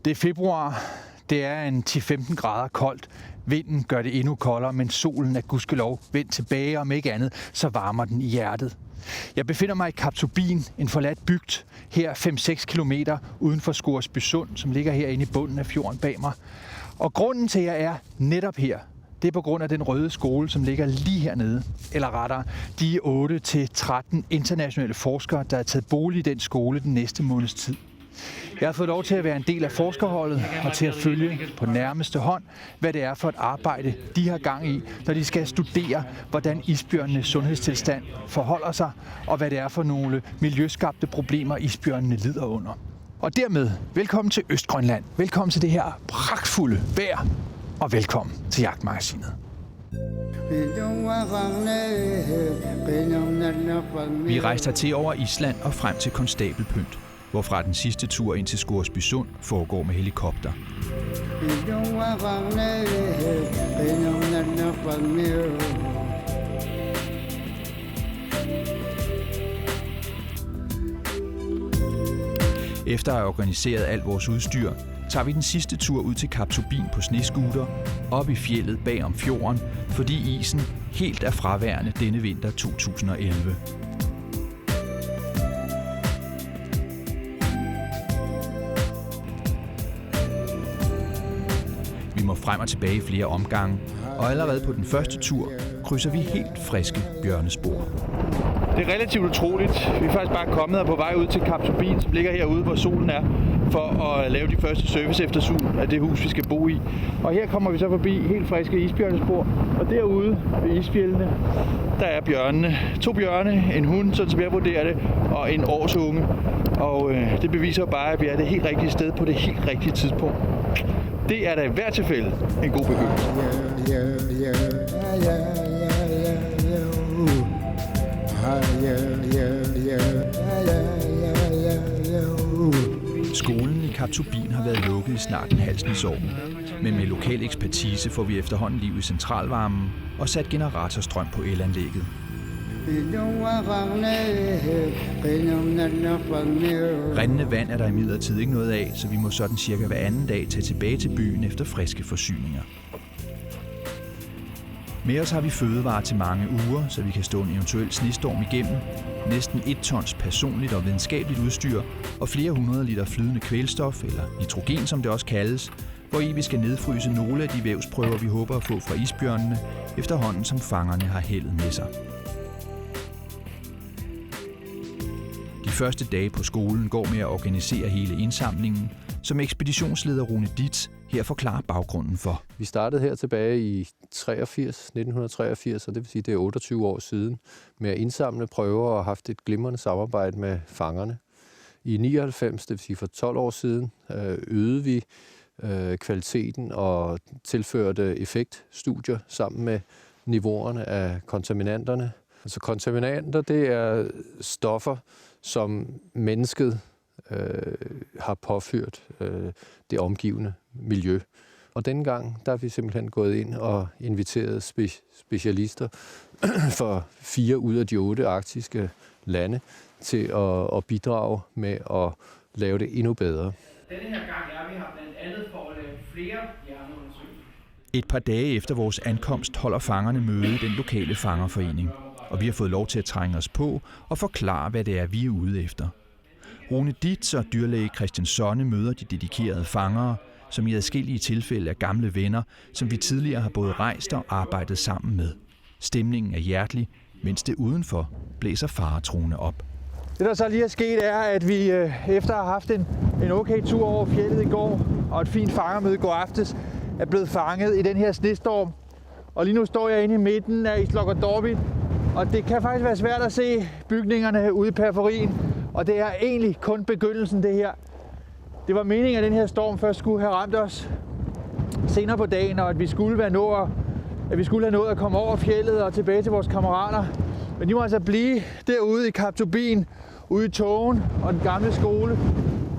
Det er februar. Det er en 10-15 grader koldt. Vinden gør det endnu koldere, men solen er gudskelov vendt tilbage, om ikke andet, så varmer den i hjertet. Jeg befinder mig i Kaptubin, en forladt bygd, her 5-6 kilometer uden for Scoresbysund, som ligger herinde i bunden af fjorden bag mig. Og grunden til, at jeg er netop her, det er på grund af den røde skole, som ligger lige hernede. Eller rettere, de 8-13 internationale forskere, der har taget bolig i den skole den næste måneds tid. Jeg har fået lov til at være en del af forskerholdet og til at følge på nærmeste hånd, hvad det er for et arbejde, de har gang i, når de skal studere, hvordan isbjørnenes sundhedstilstand forholder sig, og hvad det er for nogle miljøskabte problemer, isbjørnene lider under. Og dermed, velkommen til Østgrønland. Velkommen til det her pragtfulde vejr, og velkommen til Jagtmagasinet. Vi rejste til over Island og frem til Konstabelpynt, hvorfra den sidste tur ind til Scoresbysund foregår med helikopter. Efter at have organiseret alt vores udstyr, tager vi den sidste tur ud til Kaptubin på snescooter, op i fjeldet bag om fjorden, fordi isen helt er fraværende denne vinter 2011. Vi må frem og tilbage i flere omgange, og allerede på den første tur krydser vi helt friske bjørnespor. Det er relativt utroligt. Vi er faktisk bare kommet og på vej ud til Kaptubin, som ligger herude, hvor solen er, for at lave de første serviceeftersyn af det hus, vi skal bo i. Og her kommer vi så forbi helt friske isbjørnespor, og derude ved isbjælene, der er bjørnene. 2 bjørne, en hund, sådan som jeg vurderer det, og en årsunge. Og det beviser bare, at vi er det helt rigtige sted på det helt rigtige tidspunkt. Det er da i hvert tilfælde en god begyndelse. Skolen i Kaptubin har været lukket i snart en halv snesår, men med lokal ekspertise får vi efterhånden liv i centralvarmen og sat generatorstrøm på elanlægget. Rindende vand er der imidlertid ikke noget af, så vi må sådan cirka hver anden dag tage tilbage til byen efter friske forsyninger. Med os har vi fødevarer til mange uger, så vi kan stå en eventuel snestorm igennem, næsten 1 tons personligt og videnskabeligt udstyr og flere 100 liter flydende kvælstof, eller nitrogen som det også kaldes, hvori vi skal nedfryse nogle af de vævsprøver, vi håber at få fra isbjørnene, efterhånden som fangerne har heldet med sig. De første dage på skolen går med at organisere hele indsamlingen, som ekspeditionsleder Rune Ditz her forklarer baggrunden for. Vi startede her tilbage i 1983, og det vil sige, det er 28 år siden, med at indsamle prøver og haft et glimrende samarbejde med fangerne. I 99, det vil sige for 12 år siden, øgede vi kvaliteten og tilførte effektstudier sammen med niveauerne af kontaminanterne. Altså kontaminanter, det er stoffer, som mennesket har påført det omgivende miljø. Og denne gang, der er vi simpelthen gået ind og inviteret specialister for 4 ud af de 8 arktiske lande til at bidrage med at lave det endnu bedre. Denne her gang er vi her blandt andet for at lave flere hjerneundersøgelser. Et par dage efter vores ankomst holder fangerne møde i den lokale fangerforening, og vi har fået lov til at trænge os på og forklare, hvad det er, vi er ude efter. Rune Ditz og dyrlæge Christian Sonne møder de dedikerede fangere, som i adskillige tilfælde er gamle venner, som vi tidligere har både rejst og arbejdet sammen med. Stemningen er hjertelig, mens det udenfor blæser faretruende op. Det, der så lige er sket, er, at vi efter at have haft en okay tur over fjeldet i går, og et fint fangermøde i går aftes, er blevet fanget i den her snestorm. Og lige nu står jeg inde i midten af Íslandsdorpin, og det kan faktisk være svært at se bygningerne ude i periferien. Og det er egentlig kun begyndelsen, det her. Det var meningen, at den her storm først skulle have ramt os senere på dagen, og at vi skulle have nået at komme over fjeldet og tilbage til vores kammerater. Men de må altså blive derude i Kaptubin, ude i Tågen og den gamle skole,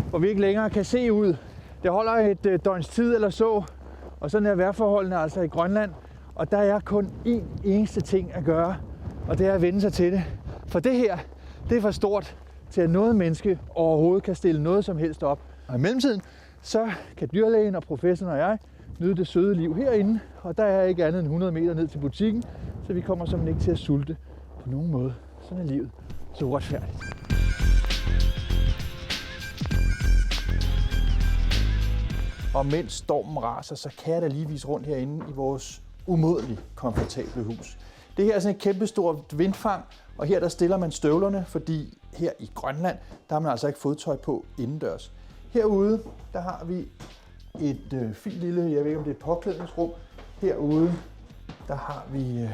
hvor vi ikke længere kan se ud. Det holder et døgns tid eller så, og sådan er vejrforholdene altså i Grønland. Og der er kun én eneste ting at gøre, og det er at vende sig til det. For det her, det er for stort til, at noget menneske overhovedet kan stille noget som helst op. Og i mellemtiden, så kan dyrlægen og professoren og jeg nyde det søde liv herinde, og der er ikke andet end 100 meter ned til butikken, så vi kommer simpelthen ikke til at sulte på nogen måde. Sådan er livet så uretfærdigt. Og mens stormen raser, så kan jeg da lige vise rundt herinde i vores umådeligt komfortable hus. Det her er sådan et kæmpestort vindfang, og her der stiller man støvlerne, fordi her i Grønland, der har man altså ikke fodtøj på indendørs. Herude, der har vi et fint lille, jeg ved ikke om det er et påklædningsrum. Herude, der har vi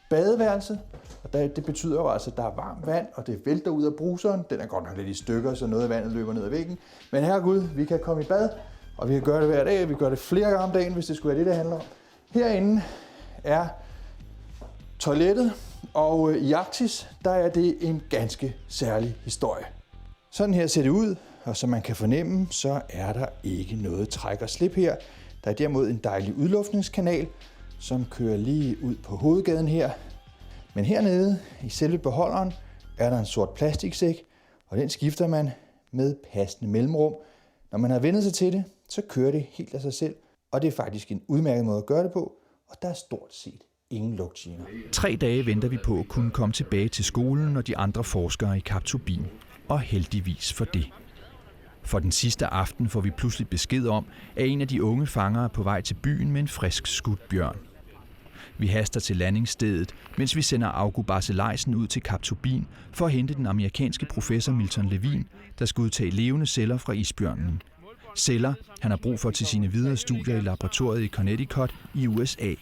badeværelset, og det betyder jo altså, at der er varmt vand, og det vælter ud af bruseren. Den er godt nok lidt i stykker, så noget af vandet løber ned ad væggen. Men herregud, vi kan komme i bad, og vi kan gøre det hver dag. Vi gør det flere gange om dagen, hvis det skulle være det handler om. Herinde er toilettet, og i Arktis, der er det en ganske særlig historie. Sådan her ser det ud, og som man kan fornemme, så er der ikke noget træk og slip her. Der er derimod en dejlig udluftningskanal, som kører lige ud på hovedgaden her. Men hernede i selve beholderen er der en sort plastiksæk, og den skifter man med passende mellemrum. Når man har vendt sig til det, så kører det helt af sig selv, og det er faktisk en udmærket måde at gøre det på, og der er stort set ingen lugtgener. 3 dage venter vi på at kunne komme tilbage til skolen og de andre forskere i Kap Turbin, og heldigvis for det. For den sidste aften får vi pludselig besked om, at en af de unge fangere er på vej til byen med en frisk skudt bjørn. Vi haster til landingsstedet, mens vi sender Augo Barcelejsen ud til Kap Turbin for at hente den amerikanske professor Milton Levin, der skal udtage levende celler fra isbjørnen. Celler, han har brug for til sine videre studier i laboratoriet i Connecticut i USA.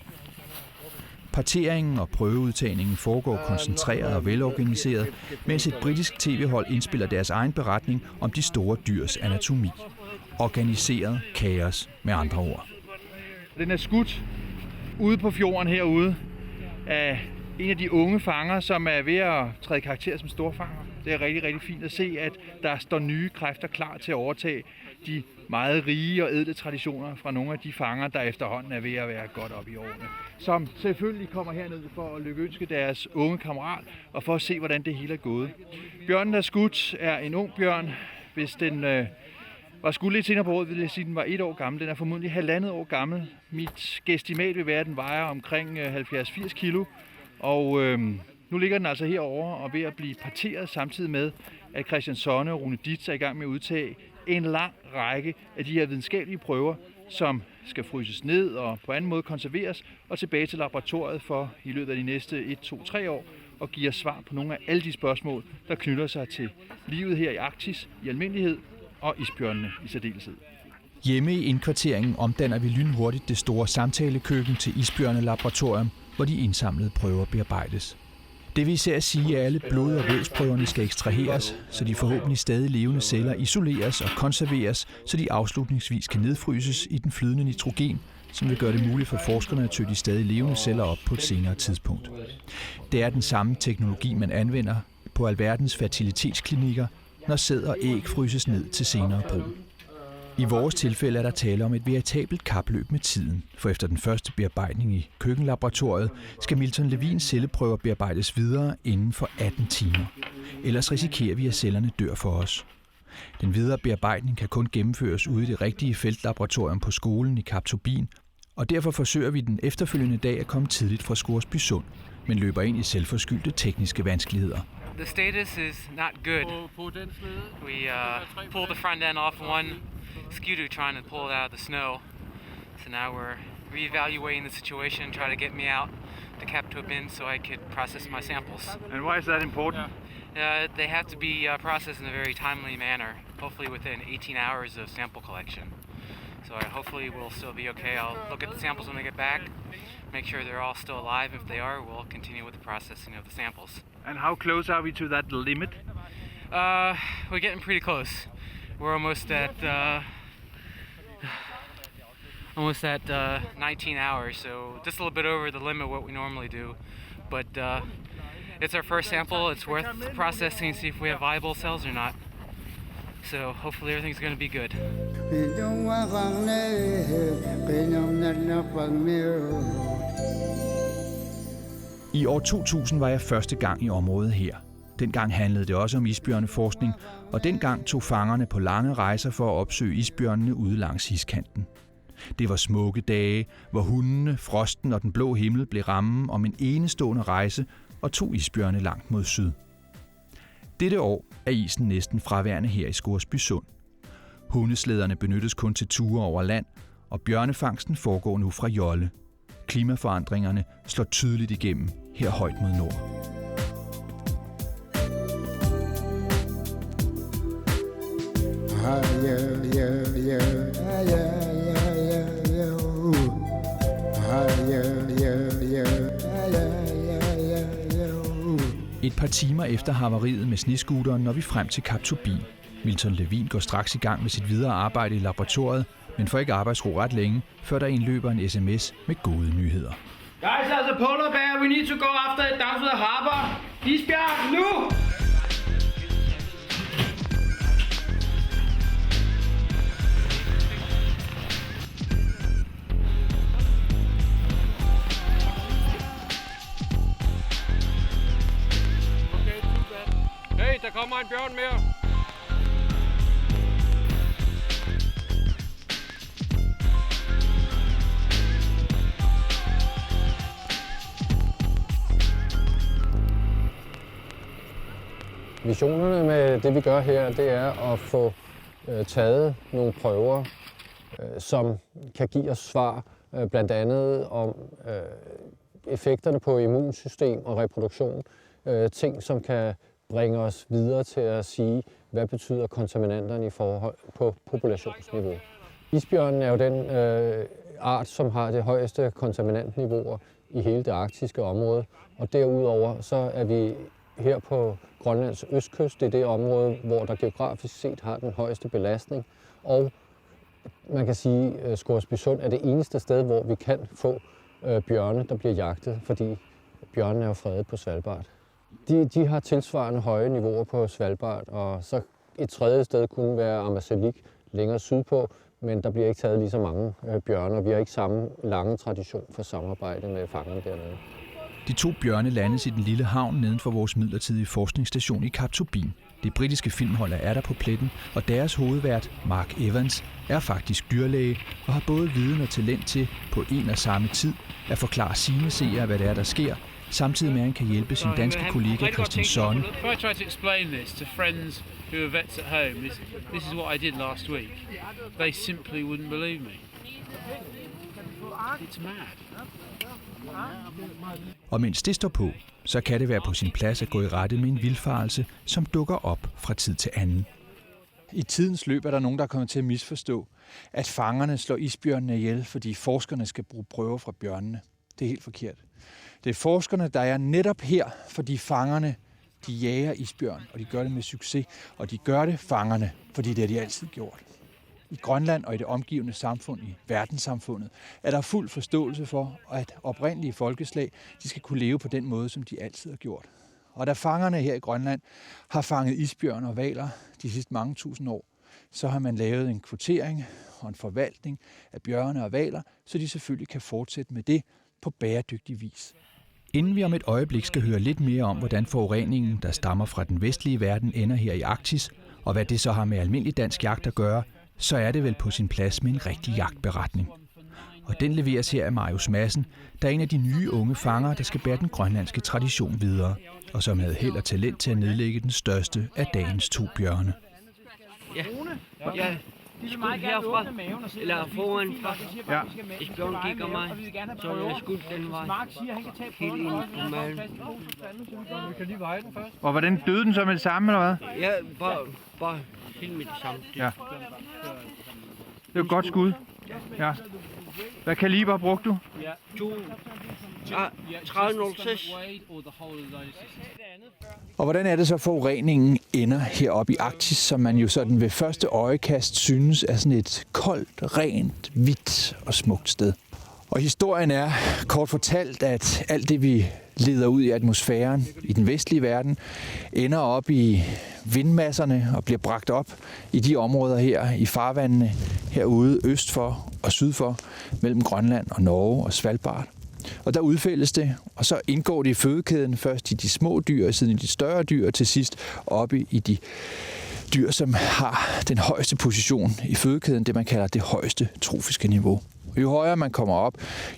Parteringen og prøveudtagningen foregår koncentreret og velorganiseret, mens et britisk tv-hold indspiller deres egen beretning om de store dyrs anatomi. Organiseret kaos med andre ord. Den er skudt ude på fjorden herude af en af de unge fanger, som er ved at træde karakter som storfanger. Det er rigtig, rigtig fint at se, at der står nye kræfter klar til at overtage de meget rige og ædle traditioner fra nogle af de fanger, der efterhånden er ved at være godt op i årene. Som selvfølgelig kommer herned for at lykønske deres unge kammerat og for at se, hvordan det hele er gået. Bjørnen, der er skudt, er en ung bjørn. Hvis den var skudt lidt senere på året, vil jeg sige, at den var 1 år gammel. Den er formodentlig 1,5 år gammel. Mit gestimat vil være, at den vejer omkring 70-80 kilo. Og nu ligger den altså herovre og ved at blive parteret samtidig med, at Christian Sonne og Rune Ditz er i gang med at udtage en lang række af de her videnskabelige prøver, som skal fryses ned og på anden måde konserveres og tilbage til laboratoriet for i løbet af de næste 1, 2, 3 år og give os svar på nogle af alle de spørgsmål, der knytter sig til livet her i Arktis i almindelighed og isbjørnene i særdeleshed. Hjemme i indkvarteringen omdanner vi lynhurtigt det store samtalekøkken til isbjørnelaboratorium, hvor de indsamlede prøver bearbejdes. Det vil især sige, at alle blod- og vævsprøverne skal ekstraheres, så de forhåbentlig stadig levende celler isoleres og konserveres, så de afslutningsvis kan nedfryses i den flydende nitrogen, som vil gøre det muligt for forskerne at tø de stadig levende celler op på et senere tidspunkt. Det er den samme teknologi, man anvender på alverdens fertilitetsklinikker, når sæd og æg fryses ned til senere brug. I vores tilfælde er der tale om et veritabelt kapløb med tiden, for efter den første bearbejdning i køkkenlaboratoriet skal Milton Levins celleprøver bearbejdes videre inden for 18 timer. Ellers risikerer vi, at cellerne dør for os. Den videre bearbejdning kan kun gennemføres ude i det rigtige feltlaboratorium på skolen i Kap Turbin, og derfor forsøger vi den efterfølgende dag at komme tidligt fra Scoresby Sund, men løber ind i selvforskyldte tekniske vanskeligheder. The status is not good. We pulled the front end off one Ski-Doo trying to pull it out of the snow. So now we're reevaluating the situation, try to get me out to Kap Turbin so I could process my samples. And why is that important? They have to be processed in a very timely manner, hopefully within 18 hours of sample collection. So hopefully we'll still be okay. I'll look at the samples when they get back, make sure they're all still alive. If they are, we'll continue with the processing of the samples. And how close are we to that limit? We're getting pretty close. We're almost at 19 hours, so just a little bit over the limit of what we normally do. But it's our first sample. It's worth processing to see if we have viable cells or not. So hopefully everything's going to be good. I år 2000 var jeg første gang i området her. Dengang handlede det også om isbjørneforskning, og dengang tog fangerne på lange rejser for at opsøge isbjørnene ude langs iskanten. Det var smukke dage, hvor hundene, frosten og den blå himmel blev rammen om en enestående rejse og tog isbjørne langt mod syd. Dette år er isen næsten fraværende her i Scoresbysund. Hundeslæderne benyttes kun til ture over land, og bjørnefangsten foregår nu fra jolle. Klimaforandringerne slår tydeligt igennem her højt mod nord. Et par timer efter havariet med snescooteren når vi frem til Kap Turbin. Milton Levin går straks i gang med sit videre arbejde i laboratoriet, men får ikke arbejdsro ret længe, før der indløber en sms med gode nyheder. Guys, there's a polar bear. We need to go after it down to the harbor. Isbjørn, nu! Hey, der kommer en bjørn mere. Missionerne med det, vi gør her, det er at få taget nogle prøver, som kan give os svar, blandt andet om effekterne på immunsystem og reproduktion. Ting, som kan bringe os videre til at sige, hvad betyder kontaminanterne i forhold på populationsniveau. Isbjørnen er jo den art, som har det højeste kontaminantniveauer i hele det arktiske område. Og derudover så er vi her på Grønlands østkyst. Det er det område, hvor der geografisk set har den højeste belastning. Og man kan sige, at Scoresbysund er det eneste sted, hvor vi kan få bjørne, der bliver jagtet, fordi bjørnene er jo fredet på Svalbard. De har tilsvarende høje niveauer på Svalbard, og så et tredje sted kunne være Ammassalik længere sydpå, men der bliver ikke taget lige så mange bjørne, og vi har ikke samme lange tradition for samarbejde med fangerne dernede. De 2 bjørne landes i den lille havn neden for vores midlertidige forskningsstation i Kap Turbin. Det britiske filmhold er der på pletten, og deres hovedvært, Mark Evans, er faktisk dyrlæge og har både viden og talent til på en og samme tid at forklare sine seere, hvad det er, der sker, samtidig med at han kan hjælpe sin danske kollega Christian Sonne. If I try to explain this to friends who are vets at home, this is what I did last week. They simply wouldn't believe me. It's mad. Og mens det står på, så kan det være på sin plads at gå i rette med en vildfarelse, som dukker op fra tid til anden. I tidens løb er der nogen, der er kommet til at misforstå, at fangerne slår isbjørnene ihjel, fordi forskerne skal bruge prøver fra bjørnene. Det er helt forkert. Det er forskerne, der er netop her, fordi fangerne de jager isbjørn, og de gør det med succes. Og de gør det, fangerne, fordi det har de altid gjort. I Grønland og i det omgivende samfund, i verdenssamfundet, er der fuld forståelse for, at oprindelige folkeslag de skal kunne leve på den måde, som de altid har gjort. Og da fangerne her i Grønland har fanget isbjørn og hvaler de sidste mange tusind år, så har man lavet en kvotering og en forvaltning af bjørne og hvaler, så de selvfølgelig kan fortsætte med det på bæredygtig vis. Inden vi om et øjeblik skal høre lidt mere om, hvordan forureningen, der stammer fra den vestlige verden, ender her i Arktis, og hvad det så har med almindelig dansk jagt at gøre, så er det vel på sin plads med en rigtig jagtberetning. Og den leveres her af Marius Madsen, der er en af de nye unge fangere, der skal bære den grønlandske tradition videre, og som havde held og talent til at nedlægge den største af dagens 2 bjørne. Ja, skud herfra, eller foran fra. Ja. Isbjørn kigger mig, så er jeg skudt den vej. Helt ind på maven. Og hvordan døde den så med det samme, eller hvad? Ja, bare helt med det samme. Ja. Det var et godt skud. Ja. Hvad kaliber brugte du? 3006. Og hvordan er det så, forureningen ender heroppe i Arktis, som man jo sådan ved første øjekast synes er sådan et koldt, rent, hvidt og smukt sted? Og historien er kort fortalt, at alt det, vi leder ud i atmosfæren i den vestlige verden, ender op i vindmasserne og bliver bragt op i de områder her i farvandene herude øst for og syd for, mellem Grønland og Norge og Svalbard. Og der udfældes det, og så indgår det i fødekæden, først i de små dyr, siden i de større dyr, og til sidst oppe i de dyr, som har den højeste position i fødekæden, det man kalder det højeste trofiske niveau. Og jo højere man kommer op,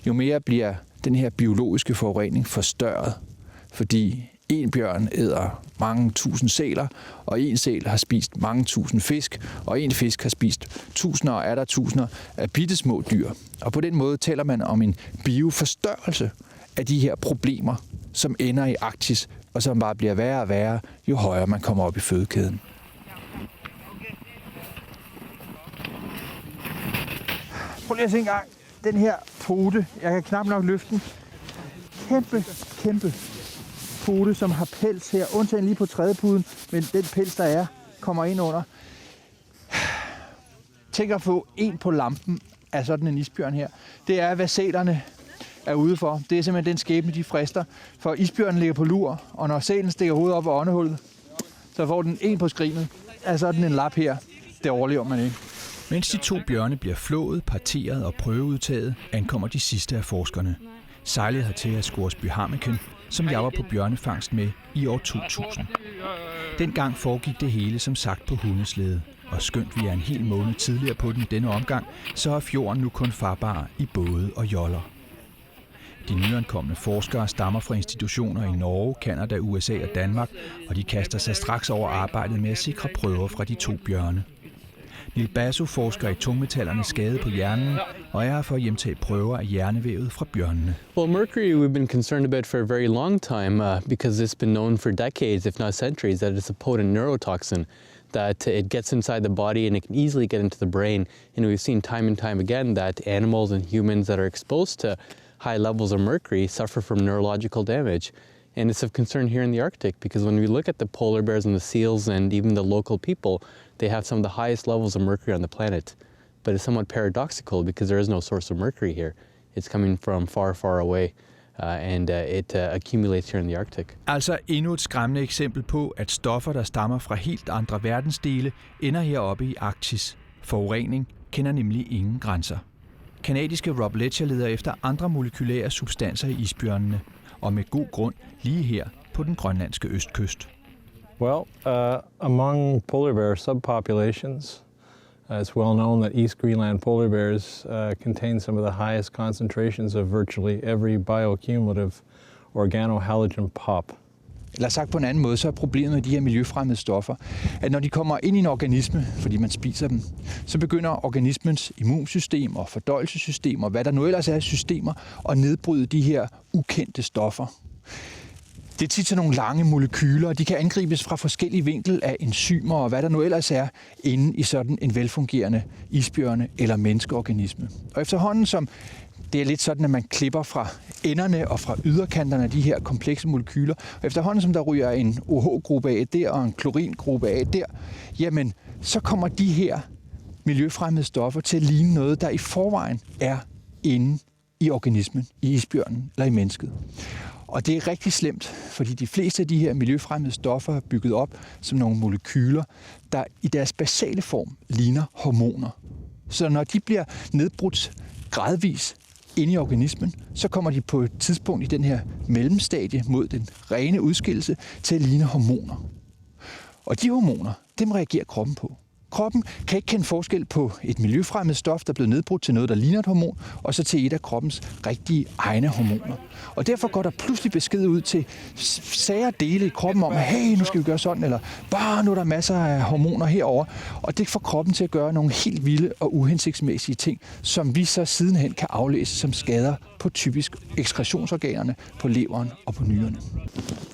jo mere bliver den her biologiske forurening forstørret, fordi en bjørn æder mange tusind sæler, og en sæl har spist mange tusind fisk, og en fisk har spist tusinder og atter tusinder af bittesmå dyr. Og på den måde taler man om en bioforstørrelse af de her problemer, som ender i Arktis, og som bare bliver værre og værre, jo højere man kommer op i fødekæden. Prøv lige at se en gang. Den her pote, jeg kan knap nok løfte den. Kæmpe pote, som har pels her, undtagen lige på trædepuden, men den pels, der er, kommer ind under. Tænk at få en på lampen af sådan en isbjørn her. Det er, hvad sælerne er ude for. Det er simpelthen den skæbne, de frister. For isbjørnen ligger på lur, og når sælen stikker hovedet op af åndehullet, så får den en på skrinet. Er sådan en lap her. Det overlever man ikke. Mens de 2 bjørne bliver flået, parteret og prøveudtaget, ankommer de sidste af forskerne. Sejlet hertil af Scoresby Harmeken, som jeg var på bjørnefangst med i år 2000. Dengang foregik det hele som sagt på hundeslæde, og skønt vi er en hel måned tidligere på den denne omgang, så er fjorden nu kun farbar i både og joller. De nyankomne forskere stammer fra institutioner i Norge, Canada, USA og Danmark, og de kaster sig straks over arbejdet med at sikre prøver fra de 2 bjørne. Neil Basso forsker i tungmetallernes skade på hjernen, og er her for at hjemtage prøver af hjernevævet fra bjørnene. Well, mercury we've been concerned about for a very long time because it's been known for decades, if not centuries, that it's a potent neurotoxin, that it gets inside the body and it can easily get into the brain. And we've seen time and time again that animals and humans that are exposed to high levels of mercury suffer from neurological damage. And it's of concern here in the Arctic because when we look at the polar bears and the seals and even the local people, they have some of the highest levels of mercury on the planet. But it's somewhat paradoxical because there is no source of mercury here. It's coming from far, far away, and it accumulates here in the Arctic. Altså endnu et skræmmende eksempel på, at stoffer, der stammer fra helt andre verdensdele, ender heroppe i Arktis. Forurening kender nemlig ingen grænser. Kanadiske Rob Ledger leder efter andre molekylære substanser i isbjørnene, og med god grund lige her på den grønlandske østkyst. Well, among polar bear subpopulations, it's well known that East Greenland polar bears contain some of the highest concentrations of virtually every bioaccumulative organohalogen pop. Eller sagt på en anden måde, så er problemet med de her miljøfremmede stoffer, at når de kommer ind i en organisme, fordi man spiser dem, så begynder organismens immunsystem og fordøjelsessystem og hvad der nu ellers er systemer at nedbryde de her ukendte stoffer. Det er tit sådan nogle lange molekyler, og de kan angribes fra forskellige vinkel af enzymer og hvad der nu ellers er inde i sådan en velfungerende isbjørne- eller menneskeorganisme. Og efterhånden som det er lidt sådan, at man klipper fra enderne og fra yderkanterne af de her komplekse molekyler, og efterhånden som der ryger en OH-gruppe af der og en kloringruppe af der, jamen så kommer de her miljøfremmede stoffer til at ligne noget, der i forvejen er inde i organismen, i isbjørnen eller i mennesket. Og det er rigtig slemt, fordi de fleste af de her miljøfremmede stoffer er bygget op som nogle molekyler, der i deres basale form ligner hormoner. Så når de bliver nedbrudt gradvis inde i organismen, så kommer de på et tidspunkt i den her mellemstadie mod den rene udskillelse til at ligne hormoner. Og de hormoner, dem reagerer kroppen på. Kroppen kan ikke kende forskel på et miljøfremmed stof, der er blevet nedbrudt til noget, der ligner et hormon, og så til et af kroppens rigtige egne hormoner. Og derfor går der pludselig besked ud til sære dele i kroppen om, hey, nu skal vi gøre sådan, eller bare nu er der masser af hormoner herover. Og det får kroppen til at gøre nogle helt vilde og uhensigtsmæssige ting, som vi så sidenhen kan aflæse som skader på typisk ekskretionsorganerne, på leveren og på nyrerne.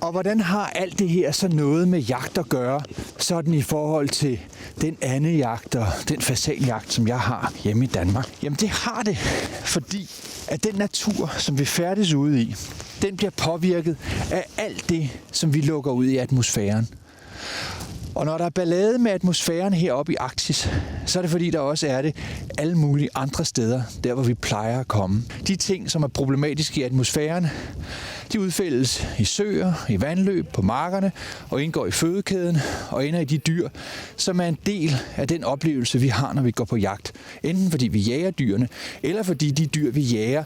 Og hvordan har alt det her så noget med jagt at gøre, sådan i forhold til den andejagt og den fasanjagt, som jeg har hjemme i Danmark? Jamen det har det, fordi at den natur, som vi færdes ude i, den bliver påvirket af alt det, som vi lukker ud i atmosfæren. Og når der er ballade med atmosfæren heroppe i Arktis, så er det fordi, der også er det alle mulige andre steder, der hvor vi plejer at komme. De ting, som er problematiske i atmosfæren, de udfældes i søer, i vandløb, på markerne og indgår i fødekæden og ender i de dyr, som er en del af den oplevelse, vi har, når vi går på jagt. Enten fordi vi jager dyrene, eller fordi de dyr, vi jager,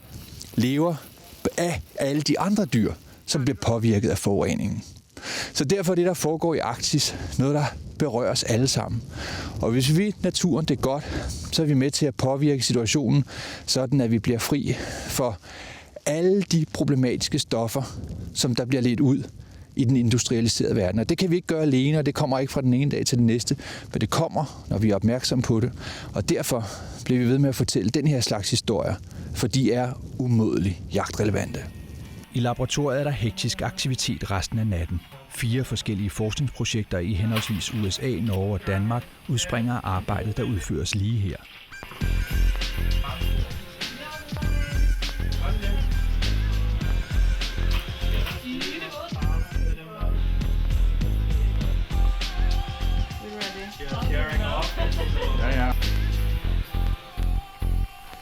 lever af alle de andre dyr, som bliver påvirket af forureningen. Så derfor er det, der foregår i Arktis, noget, der berører os alle sammen. Og hvis vi naturen det er godt, så er vi med til at påvirke situationen, sådan at vi bliver fri for alle de problematiske stoffer, som der bliver ledt ud i den industrialiserede verden. Og det kan vi ikke gøre alene, og det kommer ikke fra den ene dag til den næste, men det kommer, når vi er opmærksomme på det. Og derfor bliver vi ved med at fortælle den her slags historier, for de er umådeligt jagtrelevante. I laboratoriet er der hektisk aktivitet resten af natten. 4 forskellige forskningsprojekter i henholdsvis USA, Norge og Danmark udspringer af arbejdet, der udføres lige her.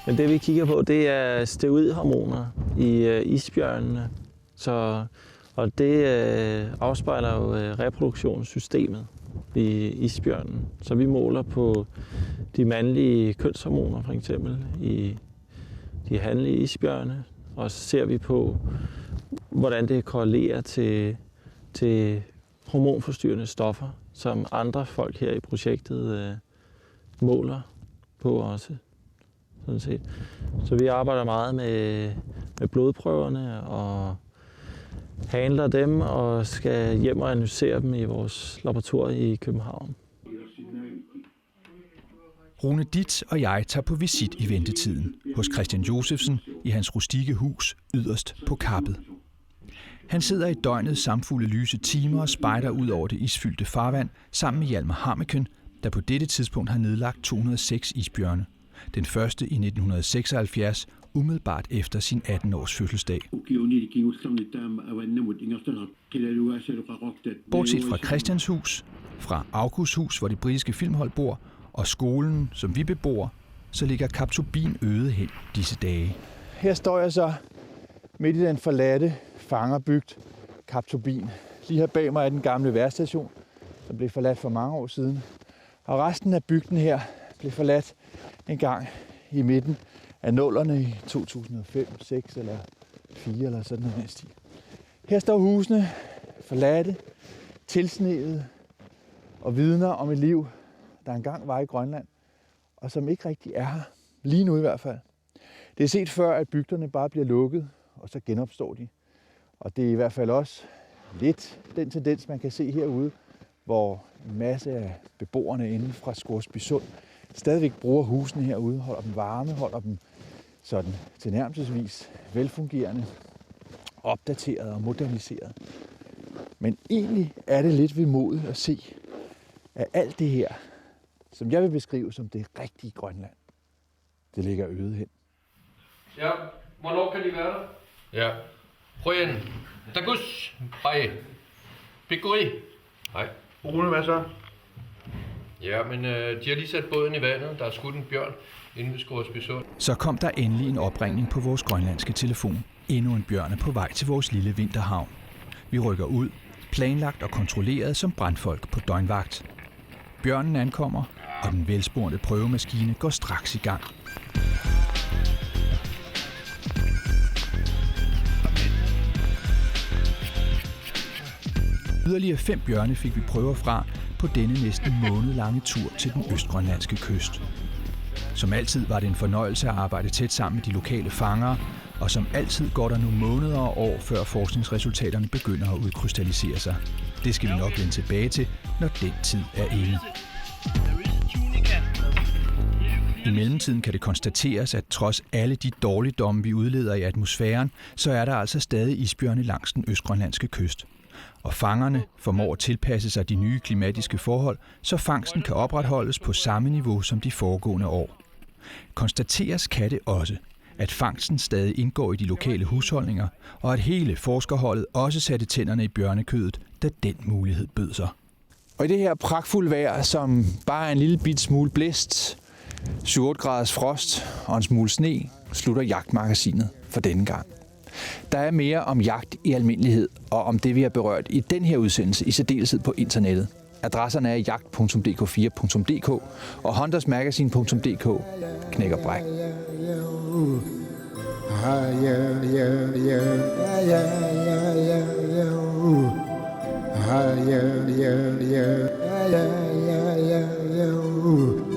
Men det vi kigger på, det er steroidhormoner i isbjørnene. Og det afspejler jo reproduktionssystemet i isbjørnen. Så vi måler på de mandlige kønshormoner for eksempel i de hanlige isbjørne. Og så ser vi på, hvordan det korrelerer til hormonforstyrrende stoffer, som andre folk her i projektet måler på også. Sådan set. Så vi arbejder meget med blodprøverne og handler dem og skal hjem og analysere dem i vores laboratorium i København. Rune Ditz og jeg tager på visit i ventetiden hos Christian Josefsen i hans rustikke hus yderst på Kappet. Han sidder i døgnet samfulde lyse timer og spejder ud over det isfyldte farvand sammen med Hjalmar Hammeken, der på dette tidspunkt har nedlagt 206 isbjørne. Den første i 1976, umiddelbart efter sin 18-års fødselsdag. Bortset fra Christians hus, fra Augusts hus, hvor det britiske filmhold bor, og skolen, som vi bebor, så ligger Kap Tobin øde hen disse dage. Her står jeg så midt i den forladte fangerbygd Kap Tobin. Lige her bag mig er den gamle vejrstation, som blev forladt for mange år siden. Og resten af bygden her blev forladt en gang i midten af 00'erne i 2005, 6 eller 4 eller sådan noget stil. Her står husene forladte, tilsneede og vidner om et liv, der engang var i Grønland, og som ikke rigtig er her. Lige nu i hvert fald. Det er set før, at bygderne bare bliver lukket, og så genopstår de. Og det er i hvert fald også lidt den tendens, man kan se herude, hvor en masse af beboerne inden fra Scoresbysund stadigvæk bruger husene herude, holder dem varme, holder dem sådan tilnærmelsesvis velfungerende, opdateret og moderniseret. Men egentlig er det lidt vemodigt at se, at alt det her, som jeg vil beskrive som det rigtige Grønland, det ligger øde hen. Ja, hvornår kan de være der? Ja. Røen. Dagus. Hej. Biguri. Hej. Rune, hvad så? Ja, men de har lige sat båden i vandet. Der er skudt en bjørn inde ved Scoresbysund. Så kom der endelig en opringning på vores grønlandske telefon. Endnu en bjørn er på vej til vores lille vinterhavn. Vi rykker ud, planlagt og kontrolleret som brandfolk på døgnvagt. Bjørnen ankommer, og den velspurgte prøvemaskine går straks i gang. Yderligere 5 bjørne fik vi prøver fra på denne næsten månedlange tur til den østgrønlandske kyst. Som altid var det en fornøjelse at arbejde tæt sammen med de lokale fangere, og som altid går der nu måneder og år, før forskningsresultaterne begynder at udkrystallisere sig. Det skal vi nok vende tilbage til, når den tid er inde. I mellemtiden kan det konstateres, at trods alle de dårligdomme, vi udleder i atmosfæren, så er der altså stadig isbjørne langs den østgrønlandske kyst. Og fangerne formår at tilpasse sig de nye klimatiske forhold, så fangsten kan opretholdes på samme niveau som de foregående år. Konstateres kan det også, at fangsten stadig indgår i de lokale husholdninger, og at hele forskerholdet også satte tænderne i bjørnekødet, da den mulighed bød sig. Og i det her pragtfulde vejr, som bare er en lille bit smule blæst, 7-8 graders frost og en smule sne, slutter jagtmagasinet for denne gang. Der er mere om jagt i almindelighed, og om det, vi har berørt i den her udsendelse, i særdeleshed på internettet. Adresserne er jagt.dk4.dk og huntersmagazine.dk. Knæk og bræk. yeah, yeah, yeah, yeah, yeah, yeah, yeah, ooh. Yeah, yeah, yeah, yeah, yeah, yeah, yeah, yeah, ooh.